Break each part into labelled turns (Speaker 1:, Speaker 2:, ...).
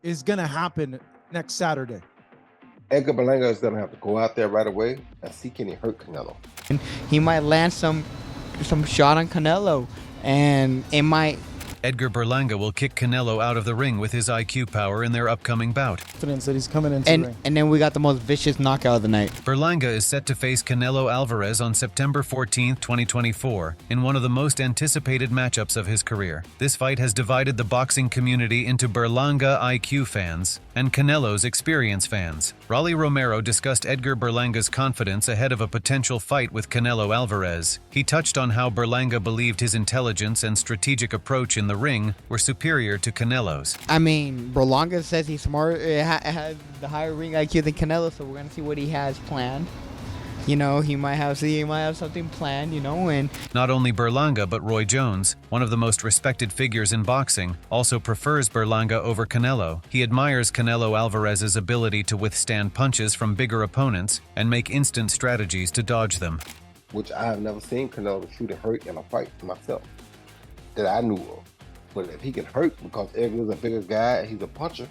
Speaker 1: is going to happen next Saturday?
Speaker 2: Edgar Berlanga is going to have to go out there right away and see can he hurt Canelo.
Speaker 3: And he might land some shot on Canelo, and it might.
Speaker 4: Edgar Berlanga will kick Canelo out of the ring with his IQ power in their upcoming bout.
Speaker 1: Confidence that he's coming into the ring.
Speaker 3: And then we got the most vicious knockout of the night.
Speaker 4: Berlanga is set to face Canelo Alvarez on September 14, 2024, in one of the most anticipated matchups of his career. This fight has divided the boxing community into Berlanga IQ fans and Canelo's experience fans. Raleigh Romero discussed Edgar Berlanga's confidence ahead of a potential fight with Canelo Alvarez. He touched on how Berlanga believed his intelligence and strategic approach in the ring were superior to Canelo's.
Speaker 3: I mean, Berlanga says he's smart, has the higher ring IQ than Canelo, so we're gonna see what he has planned. You know, he might have something planned, you know, and
Speaker 4: not only Berlanga but Roy Jones, one of the most respected figures in boxing, also prefers Berlanga over Canelo. He admires Canelo Alvarez's ability to withstand punches from bigger opponents and make instant strategies to dodge them.
Speaker 2: Which I have never seen Canelo shoot and hurt in a fight myself that I knew of. But if he can hurt, because Edgar's a bigger guy, he's a puncher,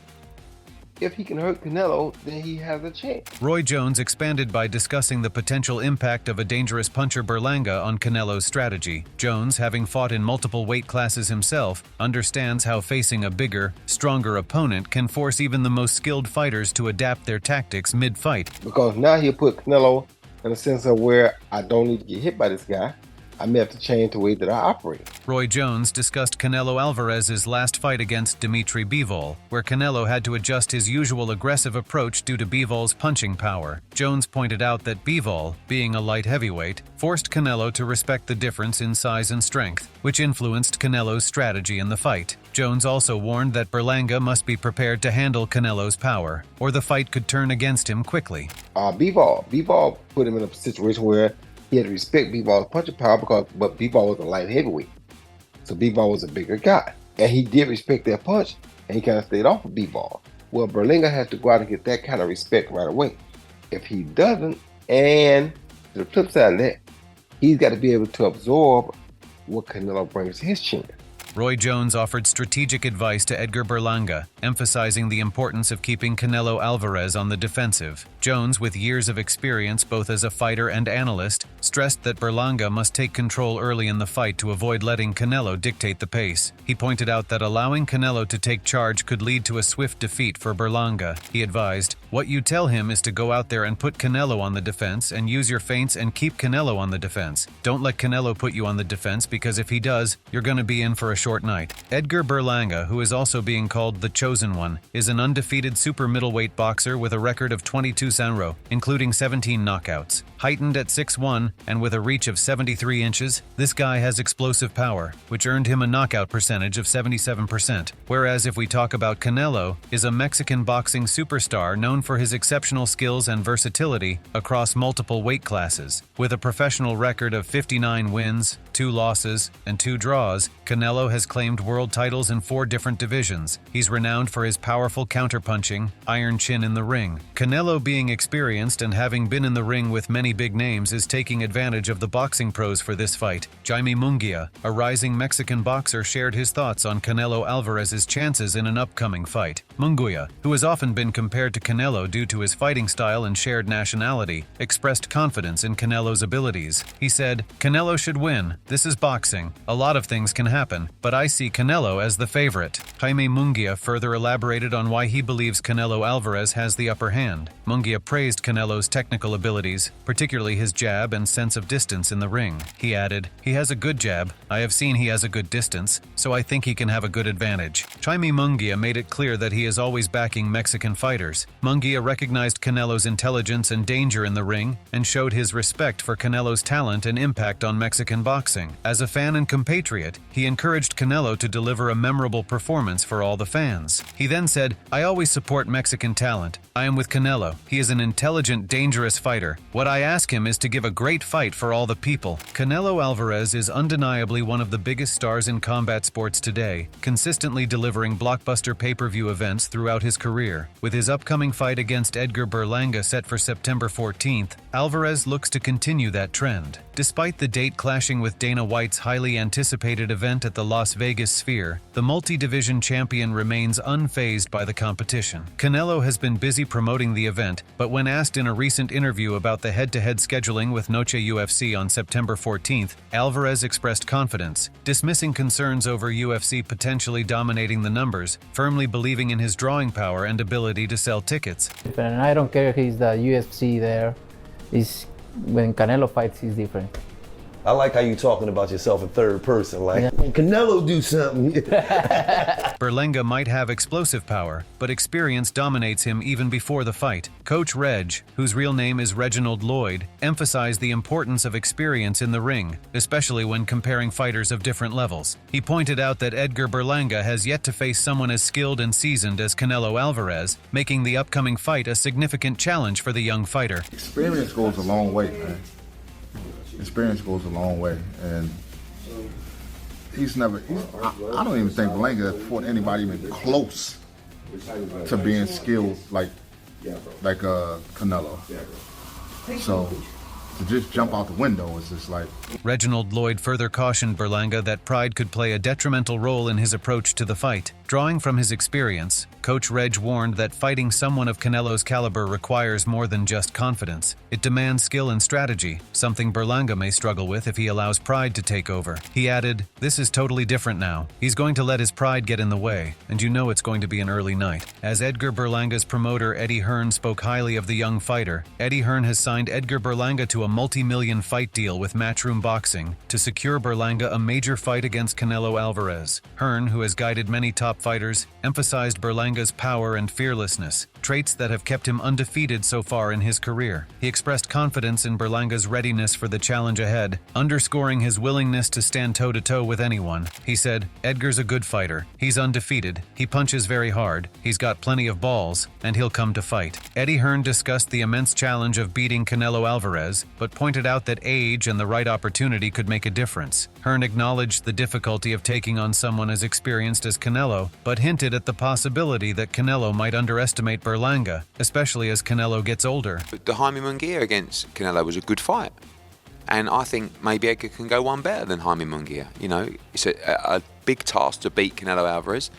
Speaker 2: if he can hurt Canelo, then he has a chance.
Speaker 4: Roy Jones expanded by discussing the potential impact of a dangerous puncher Berlanga on Canelo's strategy. Jones, having fought in multiple weight classes himself, understands how facing a bigger, stronger opponent can force even the most skilled fighters to adapt their tactics mid-fight.
Speaker 2: Because now he'll put Canelo in a sense of where I don't need to get hit by this guy. I may have to change the way that I operate.
Speaker 4: Roy Jones discussed Canelo Alvarez's last fight against Dimitri Bivol, where Canelo had to adjust his usual aggressive approach due to Bivol's punching power. Jones pointed out that Bivol, being a light heavyweight, forced Canelo to respect the difference in size and strength, which influenced Canelo's strategy in the fight. Jones also warned that Berlanga must be prepared to handle Canelo's power, or the fight could turn against him quickly.
Speaker 2: Bivol put him in a situation where he had to respect Bivol's punching power but Bivol was a light heavyweight. So Bivol was a bigger guy. And he did respect that punch, and he kind of stayed off of Bivol. Well, Berlanga has to go out and get that kind of respect right away. If he doesn't, and to the flip side of that, he's got to be able to absorb what Canelo brings to his chin.
Speaker 4: Roy Jones offered strategic advice to Edgar Berlanga, emphasizing the importance of keeping Canelo Alvarez on the defensive. Jones, with years of experience both as a fighter and analyst, stressed that Berlanga must take control early in the fight to avoid letting Canelo dictate the pace. He pointed out that allowing Canelo to take charge could lead to a swift defeat for Berlanga. He advised, "What you tell him is to go out there and put Canelo on the defense and use your feints and keep Canelo on the defense. Don't let Canelo put you on the defense, because if he does, you're going to be in for a short night." Edgar Berlanga, who is also being called the Chosen One, is an undefeated super middleweight boxer with a record of 22 sanro, including 17 knockouts. Heightened at 6'1" and with a reach of 73 inches, this guy has explosive power, which earned him a knockout percentage of 77%. Whereas if we talk about Canelo, is a Mexican boxing superstar known for his exceptional skills and versatility across multiple weight classes. With a professional record of 59 wins, 2 losses, and 2 draws, Canelo has claimed world titles in 4 different divisions. He's renowned for his powerful counterpunching, iron chin in the ring. Canelo, being experienced and having been in the ring with many big names, is taking advantage of the boxing pros for this fight. Jaime Munguia, a rising Mexican boxer, shared his thoughts on Canelo Alvarez's chances in an upcoming fight. Munguia, who has often been compared to Canelo due to his fighting style and shared nationality, expressed confidence in Canelo's abilities. He said, "Canelo should win. This is boxing. A lot of things can happen, but I see Canelo as the favorite." Jaime Munguia further elaborated on why he believes Canelo Alvarez has the upper hand. Munguia praised Canelo's technical abilities, particularly his jab and sense of distance in the ring. He added, "He has a good jab. I have seen he has a good distance, so I think he can have a good advantage." Jaime Munguia made it clear that he is always backing Mexican fighters. Munguia recognized Canelo's intelligence and danger in the ring and showed his respect for Canelo's talent and impact on Mexican boxing. As a fan and compatriot, he encouraged Canelo to deliver a memorable performance for all the fans. He then said, "I always support Mexican talent. I am with Canelo. He is an intelligent, dangerous fighter. What I ask him is to give a great fight for all the people." Canelo Alvarez is undeniably one of the biggest stars in combat sports today, consistently delivering blockbuster pay-per-view events throughout his career. With his upcoming fight against Edgar Berlanga set for September 14th, Alvarez looks to continue that trend. Despite the date clashing with Dana White's highly anticipated event at the Las Vegas Sphere, the multi-division champion remains unfazed by the competition. Canelo has been busy promoting the event, but when asked in a recent interview about the head-to-head scheduling with Noche UFC on September 14th, Alvarez expressed confidence, dismissing concerns over UFC potentially dominating the numbers, firmly believing in his drawing power and ability to sell tickets.
Speaker 5: And I don't care if he's the UFC there. When Canelo fights, he's different.
Speaker 6: I like how you talking about yourself in third person, like, Canelo do something.
Speaker 4: Berlanga might have explosive power, but experience dominates him even before the fight. Coach Reg, whose real name is Reginald Lloyd, emphasized the importance of experience in the ring, especially when comparing fighters of different levels. He pointed out that Edgar Berlanga has yet to face someone as skilled and seasoned as Canelo Alvarez, making the upcoming fight a significant challenge for the young fighter.
Speaker 7: Experience goes a long way, man. Experience goes a long way, and I don't even think Berlanga fought anybody even close to being skilled like Canelo. So to just jump out the window is just like...
Speaker 4: Reginald Lloyd further cautioned Berlanga that pride could play a detrimental role in his approach to the fight. Drawing from his experience, Coach Reg warned that fighting someone of Canelo's caliber requires more than just confidence. It demands skill and strategy, something Berlanga may struggle with if he allows pride to take over. He added, "This is totally different now. He's going to let his pride get in the way, and you know it's going to be an early night." As Edgar Berlanga's promoter Eddie Hearn spoke highly of the young fighter, Eddie Hearn has signed Edgar Berlanga to a multi-million fight deal with Matchroom Boxing to secure Berlanga a major fight against Canelo Alvarez. Hearn, who has guided many top fighters, emphasized Berlanga's power and fearlessness, traits that have kept him undefeated so far in his career. He expressed confidence in Berlanga's readiness for the challenge ahead, underscoring his willingness to stand toe-to-toe with anyone. He said, "Edgar's a good fighter. He's undefeated. He punches very hard. He's got plenty of balls, and he'll come to fight." Eddie Hearn discussed the immense challenge of beating Canelo Alvarez, but pointed out that age and the right opportunity could make a difference. Hearn acknowledged the difficulty of taking on someone as experienced as Canelo, but hinted at the possibility that Canelo might underestimate Berlanga, especially as Canelo gets older.
Speaker 8: The Jaime Munguia against Canelo was a good fight, and I think maybe Edgar can go one better than Jaime Munguia. You know, it's a big task to beat Canelo Alvarez,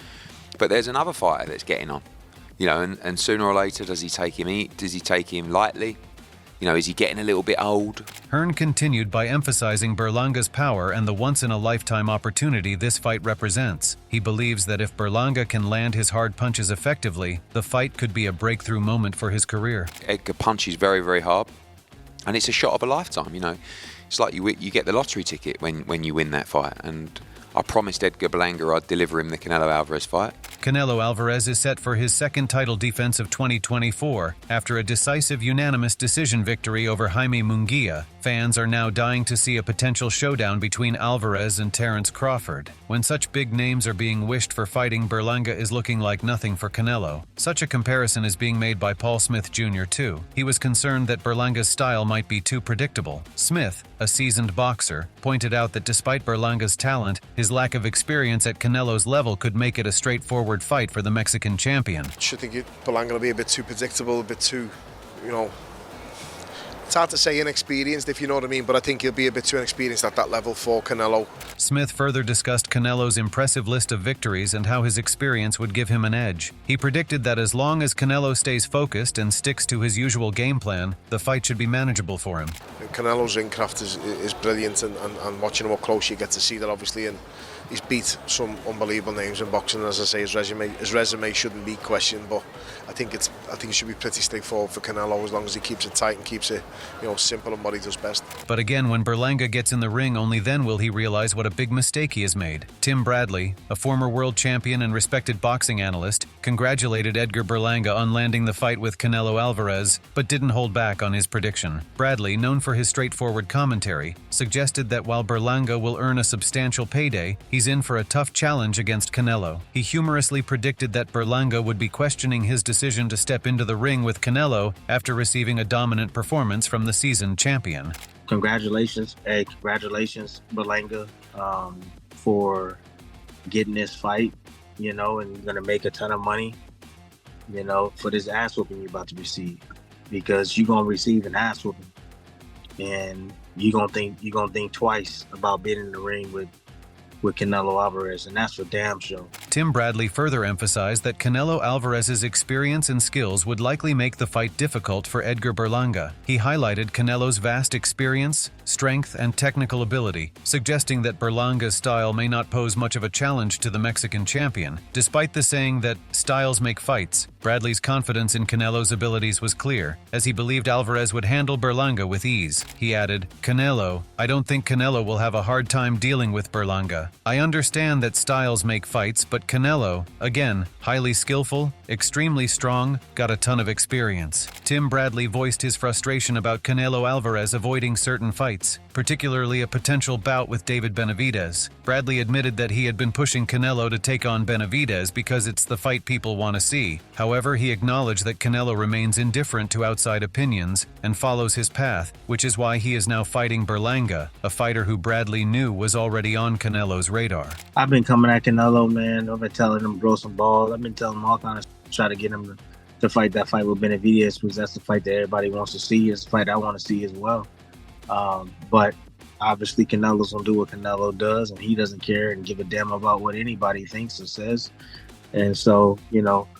Speaker 8: but there's another fighter that's getting on. You know, and sooner or later, does he take him lightly? You know, is he getting a little bit old?
Speaker 4: Hearn continued by emphasizing Berlanga's power and the once-in-a-lifetime opportunity this fight represents. He believes that if Berlanga can land his hard punches effectively, the fight could be a breakthrough moment for his career.
Speaker 8: Edgar punches very, very hard, and it's a shot of a lifetime, you know. It's like you get the lottery ticket when you win that fight, and I promised Edgar Berlanga I'd deliver him the Canelo Alvarez fight.
Speaker 4: Canelo Alvarez is set for his second title defense of 2024 after a decisive unanimous decision victory over Jaime Munguia. Fans are now dying to see a potential showdown between Alvarez and Terence Crawford. When such big names are being wished for fighting, Berlanga is looking like nothing for Canelo. Such a comparison is being made by Paul Smith Jr. too. He was concerned that Berlanga's style might be too predictable. Smith, a seasoned boxer, pointed out that despite Berlanga's talent, his lack of experience at Canelo's level could make it a straightforward fight for the Mexican champion.
Speaker 9: I should think Berlanga will be a bit too predictable, a bit too, you know, it's hard to say inexperienced, if you know what I mean, but I think he'll be a bit too inexperienced at that level for Canelo.
Speaker 4: Smith further discussed Canelo's impressive list of victories and how his experience would give him an edge. He predicted that as long as Canelo stays focused and sticks to his usual game plan, the fight should be manageable for him.
Speaker 9: And Canelo's ring craft is brilliant, and watching him up close, you get to see that, obviously, and he's beat some unbelievable names in boxing. And as I say, his resume shouldn't be questioned, but I think it should be pretty straightforward for Canelo as long as he keeps it tight and keeps it, you know, simple and what he does best.
Speaker 4: But again, when Berlanga gets in the ring, only then will he realize what a big mistake he has made. Tim Bradley, a former world champion and respected boxing analyst, congratulated Edgar Berlanga on landing the fight with Canelo Alvarez, but didn't hold back on his prediction. Bradley, known for his straightforward commentary, suggested that while Berlanga will earn a substantial payday, he's in for a tough challenge against Canelo. He humorously predicted that Berlanga would be questioning his decision to step into the ring with Canelo after receiving a dominant performance from the seasoned champion.
Speaker 10: Congratulations, Berlanga, for getting this fight, you know, and you're going to make a ton of money, you know, for this ass whooping you're about to receive, because you're going to receive an ass whooping. and you're gonna think twice about being in the ring with Canelo Alvarez, and that's for damn sure.
Speaker 4: Tim Bradley further emphasized that Canelo Alvarez's experience and skills would likely make the fight difficult for Edgar Berlanga. He highlighted Canelo's vast experience, strength, and technical ability, suggesting that Berlanga's style may not pose much of a challenge to the Mexican champion. Despite the saying that styles make fights, Bradley's confidence in Canelo's abilities was clear, as he believed Alvarez would handle Berlanga with ease. He added, I don't think Canelo will have a hard time dealing with Berlanga. I understand that styles make fights, but Canelo, again, highly skillful, extremely strong, got a ton of experience. Tim Bradley voiced his frustration about Canelo Alvarez avoiding certain fights, particularly a potential bout with David Benavidez. Bradley admitted that he had been pushing Canelo to take on Benavidez because it's the fight people want to see. However, he acknowledged that Canelo remains indifferent to outside opinions and follows his path, which is why he is now fighting Berlanga, a fighter who Bradley knew was already on Canelo's radar.
Speaker 10: I've been coming at Canelo, man. I've been telling him grow some balls. I've been telling him all kinds of try to get him to fight that fight with Benavidez, because that's the fight that everybody wants to see. It's the fight I want to see as well. But obviously Canelo's gonna do what Canelo does, and he doesn't care and give a damn about what anybody thinks or says. And so,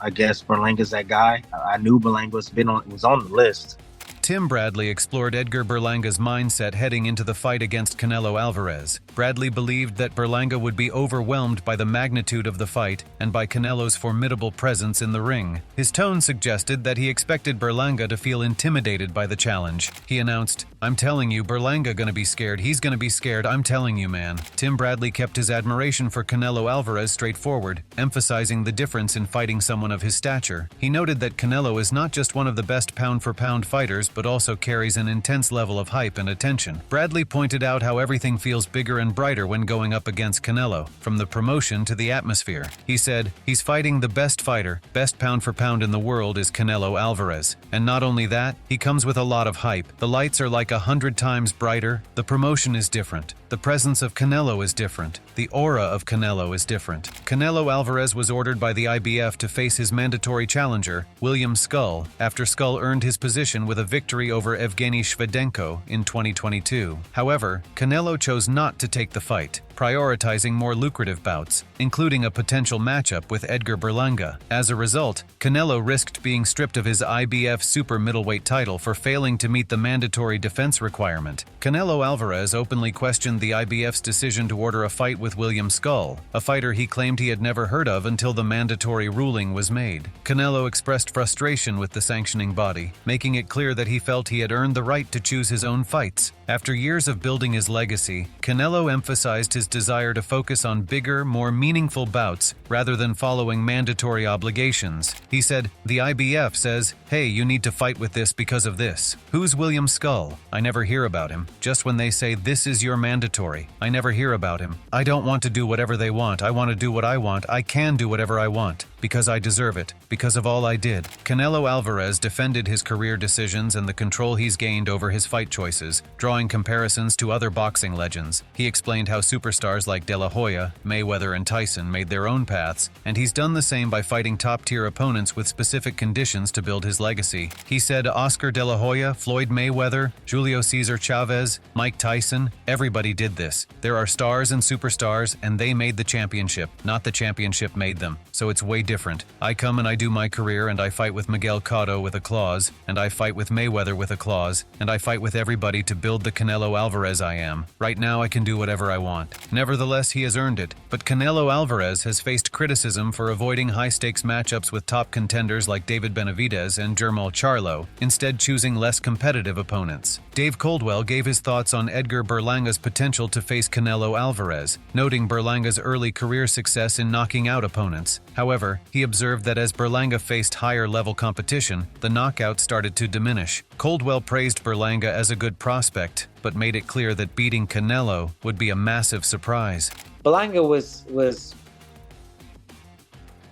Speaker 10: I guess Berlanga's that guy. I knew Berlanga was on the list.
Speaker 4: Tim Bradley explored Edgar Berlanga's mindset heading into the fight against Canelo Alvarez. Bradley believed that Berlanga would be overwhelmed by the magnitude of the fight and by Canelo's formidable presence in the ring. His tone suggested that he expected Berlanga to feel intimidated by the challenge. He announced, "I'm telling you, Berlanga gonna be scared. He's gonna be scared. I'm telling you, man." Tim Bradley kept his admiration for Canelo Alvarez straightforward, emphasizing the difference in fighting someone of his stature. He noted that Canelo is not just one of the best pound-for-pound fighters, but also carries an intense level of hype and attention. Bradley pointed out how everything feels bigger and brighter when going up against Canelo, from the promotion to the atmosphere. He said, "He's fighting the best fighter, best pound-for-pound in the world is Canelo Alvarez. And not only that, he comes with a lot of hype. The lights are like 100 times brighter, the promotion is different. The presence of Canelo is different. The aura of Canelo is different." Canelo Alvarez was ordered by the IBF to face his mandatory challenger, William Skull, after Skull earned his position with a victory over Evgeny Shvedenko in 2022. However, Canelo chose not to take the fight, prioritizing more lucrative bouts, including a potential matchup with Edgar Berlanga. As a result, Canelo risked being stripped of his IBF super middleweight title for failing to meet the mandatory defense requirement. Canelo Alvarez openly questioned the IBF's decision to order a fight with William Skull, a fighter he claimed he had never heard of until the mandatory ruling was made. Canelo expressed frustration with the sanctioning body, making it clear that he felt he had earned the right to choose his own fights. After years of building his legacy, Canelo emphasized his desire to focus on bigger, more meaningful bouts rather than following mandatory obligations. He said, "The IBF says, hey, you need to fight with this because of this. Who's William Skull? I never hear about him. Just when they say this is your mandatory, I never hear about him. I don't want to do whatever they want. I want to do what I want. I can do whatever I want. Because I deserve it. Because of all I did." Canelo Alvarez defended his career decisions and the control he's gained over his fight choices, drawing comparisons to other boxing legends. He explained how superstars like De La Hoya, Mayweather, and Tyson made their own paths, and he's done the same by fighting top-tier opponents with specific conditions to build his legacy. He said Oscar De La Hoya, Floyd Mayweather, Julio Cesar Chavez, Mike Tyson, everybody did this. There are stars and superstars, and they made the championship, not the championship made them. So it's way different. I come and I do my career, and I fight with Miguel Cotto with a clause, and I fight with Mayweather with a clause, and I fight with everybody to build the Canelo Alvarez I am. Right now I can do whatever I want. Nevertheless, he has earned it. But Canelo Alvarez has faced criticism for avoiding high-stakes matchups with top contenders like David Benavidez and Jermall Charlo, instead choosing less competitive opponents. Dave Coldwell gave his thoughts on Edgar Berlanga's potential to face Canelo Alvarez, noting Berlanga's early career success in knocking out opponents. However, he observed that as Berlanga faced higher-level competition, the knockouts started to diminish. Coldwell praised Berlanga as a good prospect, but made it clear that beating Canelo would be a massive surprise.
Speaker 11: Berlanga was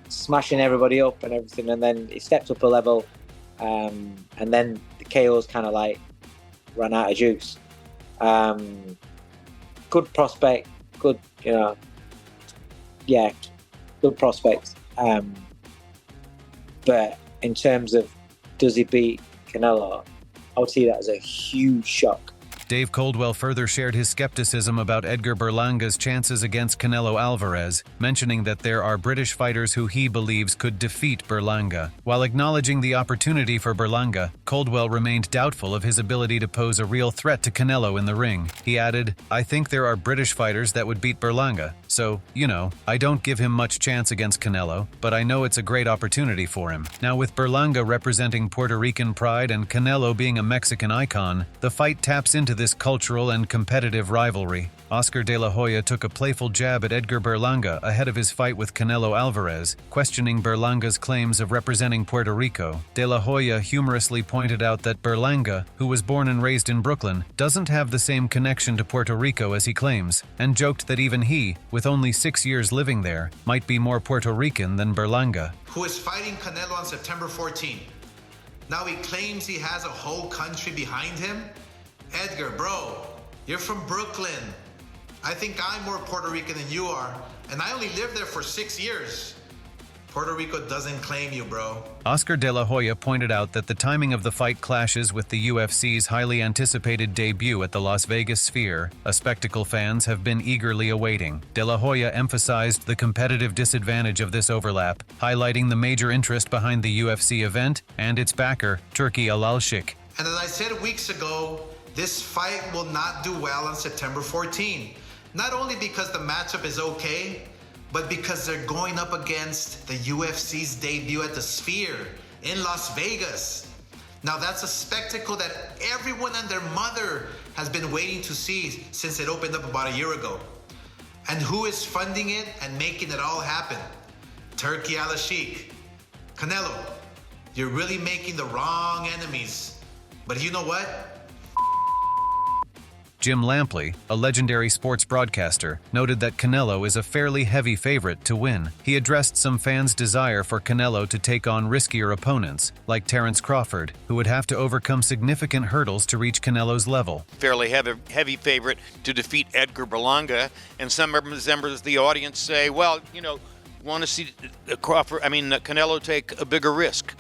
Speaker 11: smashing everybody up and everything, and then he stepped up a level, and then the KOs kind of like ran out of juice. Good prospect, good, good prospect. But in terms of does he beat Canelo, I would see that as a huge shock.
Speaker 4: Dave Coldwell further shared his skepticism about Edgar Berlanga's chances against Canelo Alvarez, mentioning that there are British fighters who he believes could defeat Berlanga. While acknowledging the opportunity for Berlanga, Coldwell remained doubtful of his ability to pose a real threat to Canelo in the ring. He added, "I think there are British fighters that would beat Berlanga, so, I don't give him much chance against Canelo, but I know it's a great opportunity for him." Now, with Berlanga representing Puerto Rican pride and Canelo being a Mexican icon, the fight taps into this cultural and competitive rivalry. Oscar De La Hoya took a playful jab at Edgar Berlanga ahead of his fight with Canelo Alvarez, questioning Berlanga's claims of representing Puerto Rico. De La Hoya humorously pointed out that Berlanga, who was born and raised in Brooklyn, doesn't have the same connection to Puerto Rico as he claims, and joked that even he, with only 6 years living there, might be more Puerto Rican than Berlanga.
Speaker 12: Who is fighting Canelo on September 14. Now he claims he has a whole country behind him? Edgar, bro, you're from Brooklyn. I think I'm more Puerto Rican than you are, and I only lived there for 6 years. Puerto Rico doesn't claim you, bro.
Speaker 4: Oscar De La Hoya pointed out that the timing of the fight clashes with the UFC's highly anticipated debut at the Las Vegas Sphere, a spectacle fans have been eagerly awaiting. De La Hoya emphasized the competitive disadvantage of this overlap, highlighting the major interest behind the UFC event and its backer, Turki Al-Alshik.
Speaker 12: And as I said weeks ago, this fight will not do well on September 14. Not only because the matchup is okay, but because they're going up against the UFC's debut at the Sphere in Las Vegas. Now that's a spectacle that everyone and their mother has been waiting to see since it opened up about a year ago. And who is funding it and making it all happen? Turki Al-Sheikh. Canelo, you're really making the wrong enemies. But you know what?
Speaker 4: Jim Lampley, a legendary sports broadcaster, noted that Canelo is a fairly heavy favorite to win. He addressed some fans' desire for Canelo to take on riskier opponents, like Terence Crawford, who would have to overcome significant hurdles to reach Canelo's level.
Speaker 13: Fairly heavy favorite to defeat Edgar Berlanga, and some members of the audience say, well, want to see Canelo take a bigger risk.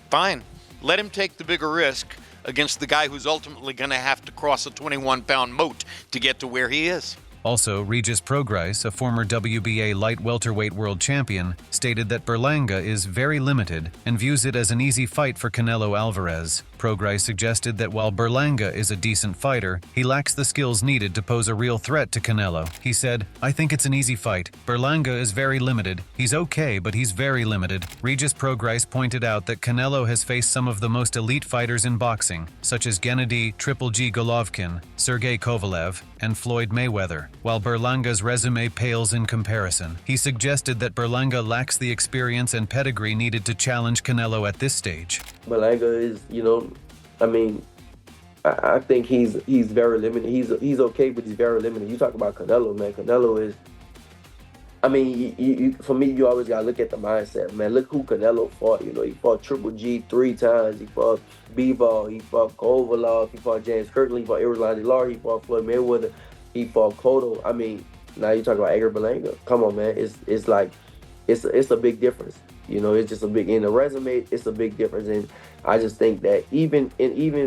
Speaker 13: Fine, let him take the bigger risk against the guy who's ultimately going to have to cross a 21-pound moat to get to where he is.
Speaker 4: Also, Regis Prograis, a former WBA light welterweight world champion, stated that Berlanga is very limited and views it as an easy fight for Canelo Alvarez. Prograis suggested that while Berlanga is a decent fighter, he lacks the skills needed to pose a real threat to Canelo. He said, "I think it's an easy fight. Berlanga is very limited. He's okay, but he's very limited." Regis Prograis pointed out that Canelo has faced some of the most elite fighters in boxing, such as Gennady Triple G Golovkin, Sergey Kovalev, and Floyd Mayweather. While Berlanga's resume pales in comparison, he suggested that Berlanga lacks the experience and pedigree needed to challenge Canelo at this stage.
Speaker 14: Berlanga is, I think he's very limited. He's okay, but he's very limited. You talk about Canelo, man. Canelo is, for me, you always gotta look at the mindset, man. Look who Canelo fought. He fought Triple G 3 times. He fought Bivol. He fought Kovalev. He fought James Kirkland. He fought Errol Lar. He fought Floyd Mayweather. He fought Cotto. Now you talk about Edgar Berlanga. Come on, man. It's like it's a big difference. It's just a big, in the resume, it's a big difference. And I just think that even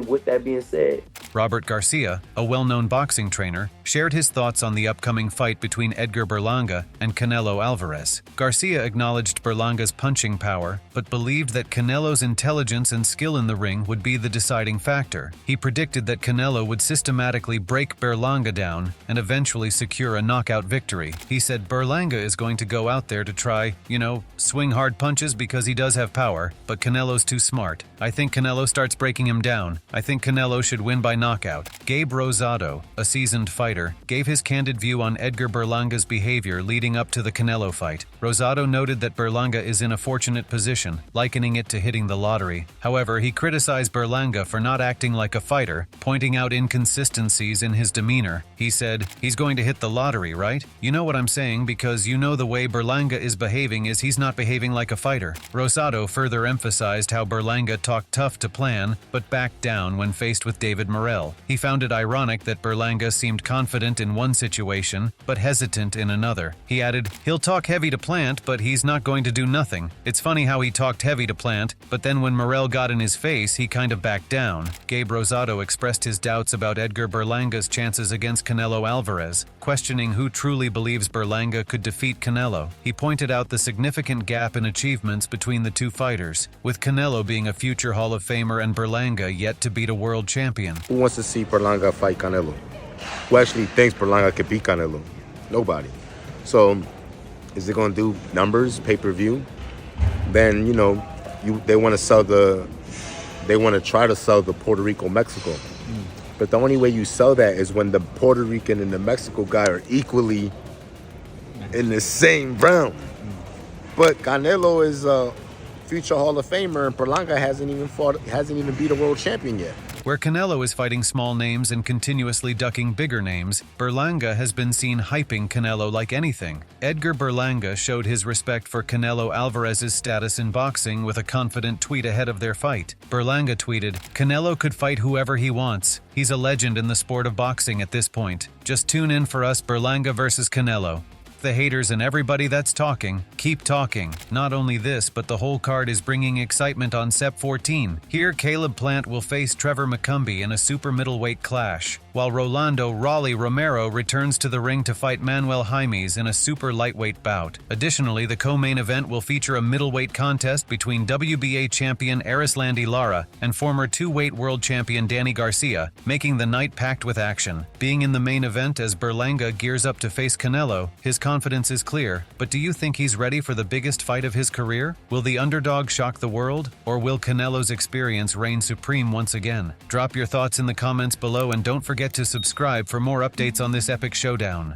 Speaker 14: with that being said,
Speaker 4: Robert Garcia, a well-known boxing trainer, shared his thoughts on the upcoming fight between Edgar Berlanga and Canelo Alvarez. Garcia acknowledged Berlanga's punching power, but believed that Canelo's intelligence and skill in the ring would be the deciding factor. He predicted that Canelo would systematically break Berlanga down and eventually secure a knockout victory. He said Berlanga is going to go out there to try, swing hard punches because he does have power, but Canelo's too smart. I think Canelo starts breaking him down. I think Canelo should win by knockout. Gabe Rosado, a seasoned fighter, gave his candid view on Edgar Berlanga's behavior leading up to the Canelo fight. Rosado noted that Berlanga is in a fortunate position, likening it to hitting the lottery. However, he criticized Berlanga for not acting like a fighter, pointing out inconsistencies in his demeanor. He said, "He's going to hit the lottery, right? You know what I'm saying, because the way Berlanga is behaving is he's not behaving like a fighter. Rosado further emphasized how Berlanga talked tough to plan, but backed down when faced with David Morrell. He found it ironic that Berlanga seemed confident in one situation, but hesitant in another. He added, "He'll talk heavy to plant, but he's not going to do nothing. It's funny how he talked heavy to plant, but then when Morrell got in his face, he kind of backed down." Gabe Rosado expressed his doubts about Edgar Berlanga's chances against Canelo Alvarez, questioning who truly believes Berlanga could defeat Canelo. He pointed out the significant gap in achievements between the two fighters, with Canelo being a future Hall of Famer and Berlanga yet to beat a world champion.
Speaker 15: Who wants to see Berlanga fight Canelo? Who actually thinks Berlanga could beat Canelo? Nobody. So, is it going to do numbers, pay-per-view? Then, they want to try to sell the Puerto Rico, Mexico. But the only way you sell that is when the Puerto Rican and the Mexico guy are equally in the same round. But Canelo is a future Hall of Famer, and Berlanga hasn't even beat a world champion yet.
Speaker 4: Where Canelo is fighting small names and continuously ducking bigger names, Berlanga has been seen hyping Canelo like anything. Edgar Berlanga showed his respect for Canelo Alvarez's status in boxing with a confident tweet ahead of their fight. Berlanga tweeted, "Canelo could fight whoever he wants. He's a legend in the sport of boxing at this point. Just tune in for us, Berlanga versus Canelo." The haters and everybody that's talking, keep talking. Not only this, but the whole card is bringing excitement on Sep 14. Here, Caleb Plant will face Trevor McCumbee in a super middleweight clash, while Rolando "Raleigh" Romero returns to the ring to fight Manuel Jaimes in a super lightweight bout. Additionally, the co-main event will feature a middleweight contest between WBA champion Erislandy Lara and former two-weight world champion Danny Garcia, making the night packed with action. Being in the main event as Berlanga gears up to face Canelo, his confidence is clear, but do you think he's ready for the biggest fight of his career? Will the underdog shock the world, or will Canelo's experience reign supreme once again? Drop your thoughts in the comments below and don't forget to subscribe for more updates on this epic showdown.